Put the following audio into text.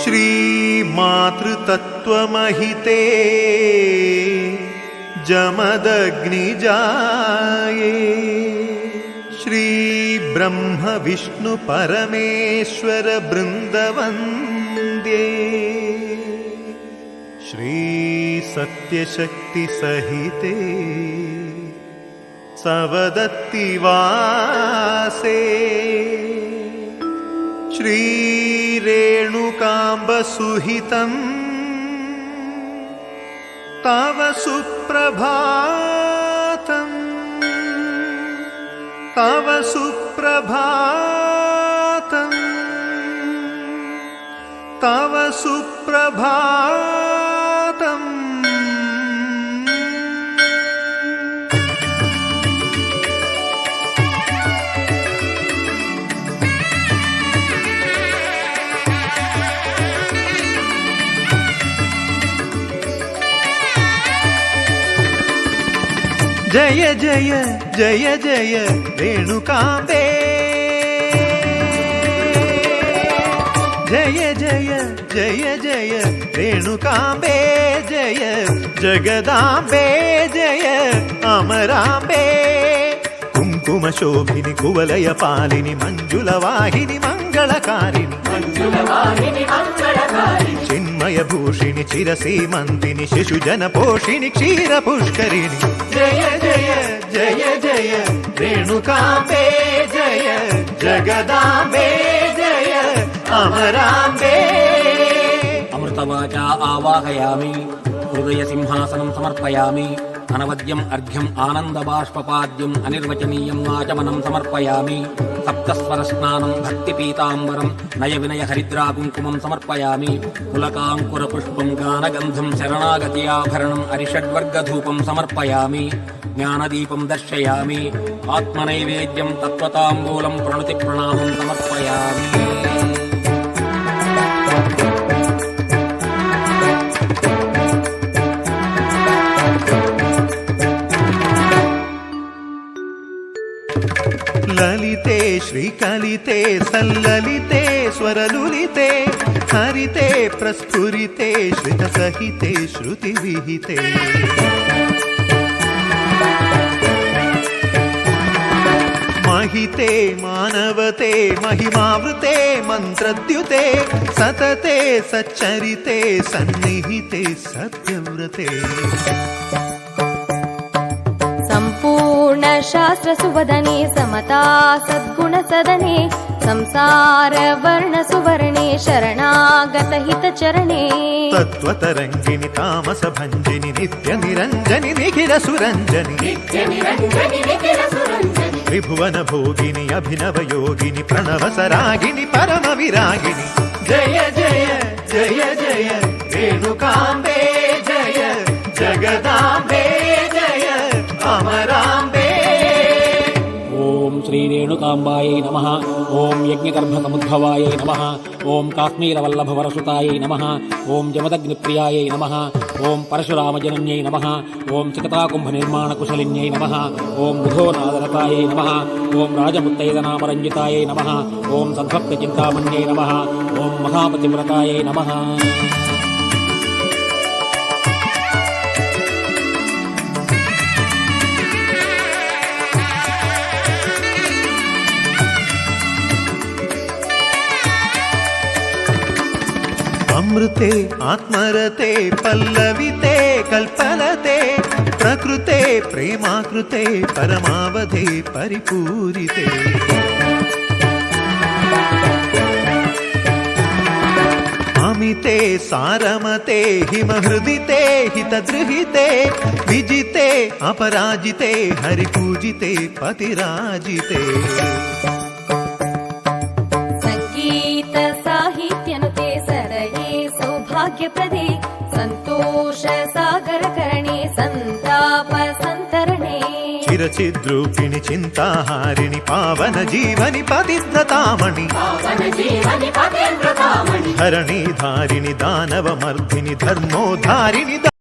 श्रीमातृतत्त्वमहिते जमदग्निजाये श्रीब्रह्म विष्णु परमेश्वर बृन्दवन्द्ये श्रीसत्यशक्ति सहिते सवदत्तिवासे श्रीरेणुकाम्बसुहितं तव सुप्रभातं तव सुप्रभातं तव सुप्रभातं। जय जय जय जय रेणुकांबे जय जय जय जय रेणुकांबे जय जगदांबे जय अमरांबे कुंकुमशोभिनि कुवलय पालिनि मंजुलवाहिनि मंगलकारिणि चिन्मय भूषिणि चिरसीमन्तिनि शिशुजन पोषिणि क्षीर पुष्करिणि जय जय जय जय रेणुकांबे जय जगदांबे जय अमरांबे। अमृतवाचा आवाहयामि हृदय सिंहासनं समर्पयामि अनवद्यम् अर्घ्यम् आनन्दबाष्पपाद्यम् अनिर्वचनीयम् आचमनं समर्पयामि सप्तस्वरस्नानं भक्तिपीताम्बरं नयविनय हरिद्राकुङ्कुमं समर्पयामि पुलकाङ्कुरपुष्पं गानगन्धं शरणागति आभरणम् अरिषड्वर्गधूपं समर्पयामि ज्ञानदीपं दर्शयामि आत्मनैवेद्यं तत्त्वताम्बूलं प्रणतिप्रणामं समर्पयामि। ललिते श्रीकलिते सल्ललिते स्वरलुलिते हरिते प्रस्फुरिते श्रितसहिते श्रुतिविहिते महिते मानवते महिमावृते मन्त्रद्युते सतते सच्चरिते सन्निहिते सत्यव्रते संपूर्ण शास्त्र सुवदने समता सद्गुण सदने संसार वर्ण सुवर्णे शरणागत हित चरणे तत्त्वतरङ्गिनि तामस भञ्जिनि नित्य निरञ्जनि निखिल सुरञ्जनि त्रिभुवन भोगिनि अभिनव योगिनि प्रणव सरागिनि परम विरागिनि जय जय जय जय रेणुकांबे जय जगदांबे जय अमरांबे। ओम श्री रेणुकांबायै नमः। ओम यज्ञगर्भसमुद्भवायै नमः। ओम काश्मीरवल्लभवरसुतायै नमः। ओम जमदग्निप्रियायै नमः। ओम परशुरामजनन्यै नमः। ओम चिकताकुम्भनिर्माणकुशलिन्यै नमः। ओम बुधोनादरतायै नमः। ओम राजमुत्तैदनामरञ्जितायै नमः। ओम सद्भक्तचिन्तामण्यै नमः। ओम महापतिव्रतायै नमः। अमृते आत्मरते पल्लविते कल्पलते प्रकृते प्रेमाकृते परमावधे परिपूरिते अमिते सारमते हिमहृदिते हितदृहिते विजिते अपराजिते हरिपूजिते पतिराजिते संगीत साहित्यनुते सरये सौभाग्यप्रदे संतोष सागर करणे संताप संतरणे चिरचिद्रूपिणि चिन्ताहारिणि पावन जीवनि पतिव्रतामणि हरणि धारिणि दानवमर्दिनि धर्मोद्धारिणि